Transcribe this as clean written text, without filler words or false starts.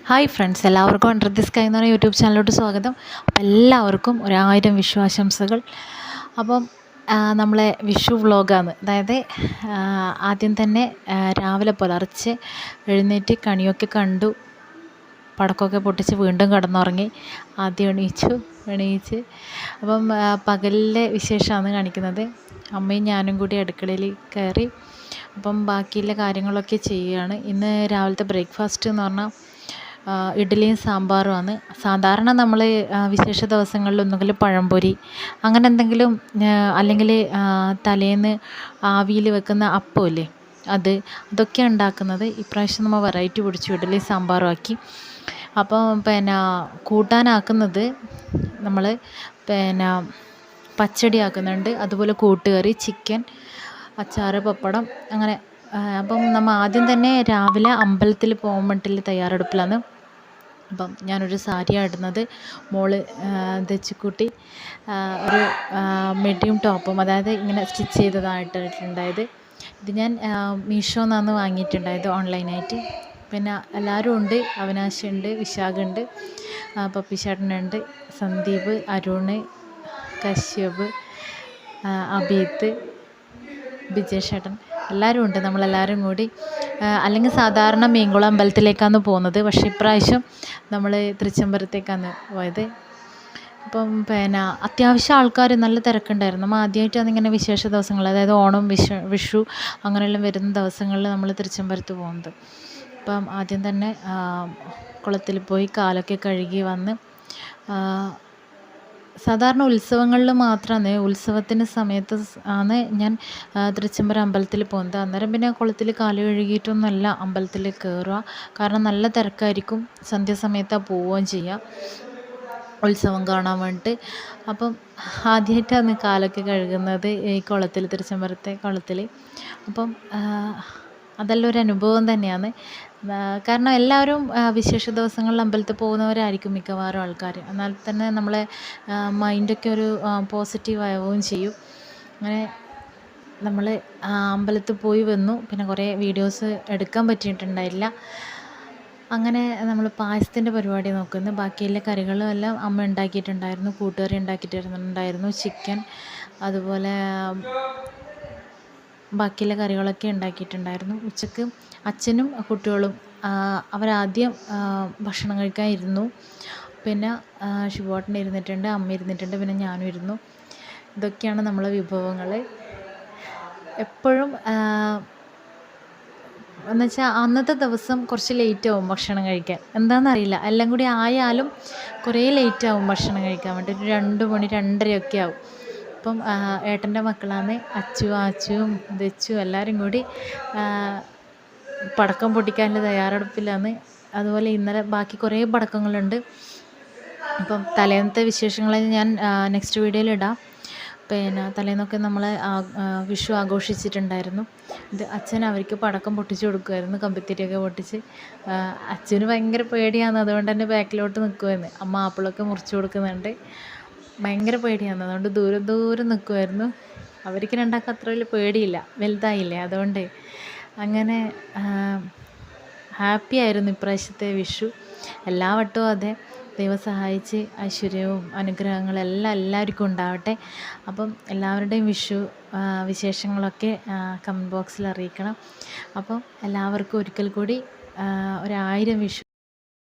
Hi friends, എല്ലാവർക്കും under the sky എന്ന് പറയുന്ന യൂട്യൂബ് ചാനലിലോട്ട് സ്വാഗതം. അപ്പം എല്ലാവർക്കും 1000 വിഷു ആശംസകൾ. അപ്പം നമ്മളെ വിഷു വ്ളോഗാണ്. അതായത് ആദ്യം തന്നെ രാവിലെ പുലർച്ചെ എഴുന്നേറ്റ് കണിയൊക്കെ കണ്ടു, പടക്കമൊക്കെ പൊട്ടിച്ച് വീണ്ടും കിടന്നുറങ്ങി. ആദ്യം എണീച്ച് അപ്പം പകലിലെ വിശേഷമാണ് കാണിക്കുന്നത്. അമ്മയും ഞാനും കൂടി അടുക്കളയിൽ കയറി അപ്പം ബാക്കിയുള്ള കാര്യങ്ങളൊക്കെ ചെയ്യുകയാണ്. ഇന്ന് രാവിലത്തെ ബ്രേക്ക്ഫാസ്റ്റ് എന്ന് പറഞ്ഞാൽ ഇഡ്ഡലിയും സാമ്പാറുമാണ്. സാധാരണ നമ്മൾ വിശേഷ ദിവസങ്ങളിൽ ഒന്നുകിൽ പഴംപൊരി അങ്ങനെ എന്തെങ്കിലും, അല്ലെങ്കിൽ തലേന്ന് ആവിയിൽ വെക്കുന്ന അപ്പമില്ലേ അതൊക്കെ ഉണ്ടാക്കുന്നത്. ഇപ്രാവശ്യം നമ്മൾ വെറൈറ്റി പിടിച്ചു, ഇഡ്ഡലിയും സാമ്പാറും ആക്കി. അപ്പം കൂട്ടാനാക്കുന്നത് നമ്മൾ പച്ചടി ആക്കുന്നുണ്ട്, അതുപോലെ കൂട്ടുകറി, ചിക്കൻ, അച്ചാറ്, പപ്പടം അങ്ങനെ. അപ്പം നമ്മൾ ആദ്യം തന്നെ രാവിലെ അമ്പലത്തിൽ പോകാൻ വേണ്ടിയിട്ടുള്ള തയ്യാറെടുപ്പിലാണ്. അപ്പം ഞാനൊരു സാരിയാണ് ഇടുന്നത്. മോള് ദച്ചുക്കുട്ടി ഒരു മീഡിയം ടോപ്പും, അതായത് ഇങ്ങനെ സ്റ്റിച്ച് ചെയ്തതായിട്ടുണ്ടായത്. ഇത് ഞാൻ മീഷോന്നാണ് വാങ്ങിയിട്ടുണ്ടായത്, ഓൺലൈനായിട്ട്. പിന്നെ എല്ലാവരും ഉണ്ട്. അവിനാശ് ഉണ്ട്, വിശാഖുണ്ട്, പപ്പിച്ചേട്ടനുണ്ട്, സന്ദീപ്, അരുണ്, കശ്യപ്, അഭിത്ത്, ബിജേഷേട്ടൻ എല്ലാവരും ഉണ്ട്. നമ്മളെല്ലാവരും കൂടി, അല്ലെങ്കിൽ സാധാരണ മീൻകുളം അമ്പലത്തിലേക്കാണ് പോകുന്നത്. പക്ഷേ ഇപ്രാവശ്യം നമ്മൾ തൃച്ചംബരത്തേക്കാണ് പോയത്. അപ്പം അത്യാവശ്യം ആൾക്കാർ, നല്ല തിരക്കുണ്ടായിരുന്നു. നമ്മൾ ആദ്യമായിട്ടാണ് ഇങ്ങനെ വിശേഷ ദിവസങ്ങൾ, അതായത് ഓണം, വിഷു അങ്ങനെയെല്ലാം വരുന്ന ദിവസങ്ങളിൽ നമ്മൾ തൃച്ചംബരത്ത് പോകുന്നത്. അപ്പം ആദ്യം തന്നെ കുളത്തിൽ പോയി കാലൊക്കെ കഴുകി വന്ന്, സാധാരണ ഉത്സവങ്ങളിൽ മാത്രമാണ്, ഉത്സവത്തിൻ്റെ സമയത്ത് ആണ് ഞാൻ തൃച്ചംബരം അമ്പലത്തിൽ പോകുന്നത്. അന്നേരം പിന്നെ കുളത്തിൽ കാല് കഴുകിയിട്ടൊന്നുമല്ല അമ്പലത്തിൽ കയറുക, കാരണം നല്ല തിരക്കായിരിക്കും. സന്ധ്യാസമയത്താണ് പോവുകയും ചെയ്യുക ഉത്സവം കാണാൻ വേണ്ടിയിട്ട്. അപ്പം ആദ്യമായിട്ടാണ് കാലൊക്കെ കഴുകുന്നത് ഈ കുളത്തിൽ, തൃച്ചംബരത്തെ കുളത്തിൽ. അപ്പം അതെല്ലാം ഒരു അനുഭവം തന്നെയാണ്. കാരണം എല്ലാവരും വിശേഷ ദിവസങ്ങളിൽ അമ്പലത്തിൽ പോകുന്നവരായിരിക്കും മിക്കവാറും ആൾക്കാർ. എന്നാൽ തന്നെ നമ്മളെ മൈൻഡൊക്കെ ഒരു പോസിറ്റീവ് ആവുകയും ചെയ്യും. അങ്ങനെ നമ്മൾ അമ്പലത്തിൽ പോയി വന്നു. പിന്നെ കുറേ വീഡിയോസ് എടുക്കാൻ പറ്റിയിട്ടുണ്ടായില്ല. അങ്ങനെ നമ്മൾ പായസത്തിൻ്റെ പരിപാടി നോക്കുന്നു. ബാക്കിയുള്ള കറികളും എല്ലാം അമ്മ ഉണ്ടാക്കിയിട്ടുണ്ടായിരുന്നു. കൂട്ടുകറി ഉണ്ടാക്കിയിട്ടുണ്ടായിരുന്നു, ചിക്കൻ, അതുപോലെ ബാക്കിയുള്ള കറികളൊക്കെ ഉണ്ടാക്കിയിട്ടുണ്ടായിരുന്നു. ഉച്ചക്ക് അച്ഛനും കുട്ടികളും അവരാദ്യം ഭക്ഷണം കഴിക്കാൻ ഇരുന്നു. പിന്നെ ശിവോട്ടൻ ഇരുന്നിട്ടുണ്ട്, അമ്മ ഇരുന്നിട്ടുണ്ട്, പിന്നെ ഞാനും ഇരുന്നു. ഇതൊക്കെയാണ് നമ്മളെ വിഭവങ്ങൾ. എപ്പോഴും എന്നുവെച്ചാൽ അന്നത്തെ ദിവസം കുറച്ച് ലേറ്റാവും ഭക്ഷണം കഴിക്കാൻ. എന്താണെന്നറിയില്ല, എല്ലാം കൂടി ആയാലും കുറേ ലേറ്റാവും ഭക്ഷണം കഴിക്കാൻ വേണ്ടി. ഒരു 2 മണി 2:30 ആവും. അപ്പം ഏട്ടൻ്റെ മക്കളാണ് ആച്ചുവും ദച്ചും എല്ലാവരും കൂടി പടക്കം പൊട്ടിക്കാനുള്ള തയ്യാറെടുപ്പിലാണ്. അതുപോലെ ഇന്നലെ ബാക്കി കുറേ പടക്കങ്ങളുണ്ട്. അപ്പം തലേന്നത്തെ വിശേഷങ്ങൾ ഞാൻ നെക്സ്റ്റ് വീഡിയോയിൽ ഇടാം. പിന്നെ തലേന്നൊക്കെ നമ്മൾ വിഷു ആഘോഷിച്ചിട്ടുണ്ടായിരുന്നു. ഇത് അച്ഛൻ അവർക്ക് പടക്കം പൊട്ടിച്ച് കൊടുക്കുമായിരുന്നു, കമ്പിത്തിരിയൊക്കെ പൊട്ടിച്ച്. അച്ഛന് ഭയങ്കര പേടിയാണ്, അതുകൊണ്ട് തന്നെ ബാക്കിലോട്ട് നിൽക്കുമായിരുന്നു. അമ്മ ആപ്പിളൊക്കെ മുറിച്ച് കൊടുക്കുന്നുണ്ട്. ഭയങ്കര പേടിയാണ്, അതുകൊണ്ട് ദൂരം നിൽക്കുമായിരുന്നു. അവർക്ക് രണ്ടാൾക്കും അത്ര വലിയ പേടിയില്ല, വലുതായില്ലേ, അതുകൊണ്ട്. അങ്ങനെ ഹാപ്പി ആയിരുന്നു ഇപ്രാവശ്യത്തെ വിഷു. എല്ലാ വട്ടവും അതെ. ദൈവം സഹായിച്ച് ഐശ്വര്യവും അനുഗ്രഹങ്ങളെല്ലാം എല്ലാവർക്കും ഉണ്ടാവട്ടെ. അപ്പം എല്ലാവരുടെയും വിഷു വിശേഷങ്ങളൊക്കെ കമൻറ്റ് ബോക്സിൽ അറിയിക്കണം. അപ്പം എല്ലാവർക്കും ഒരിക്കൽ കൂടി 1000 വിഷു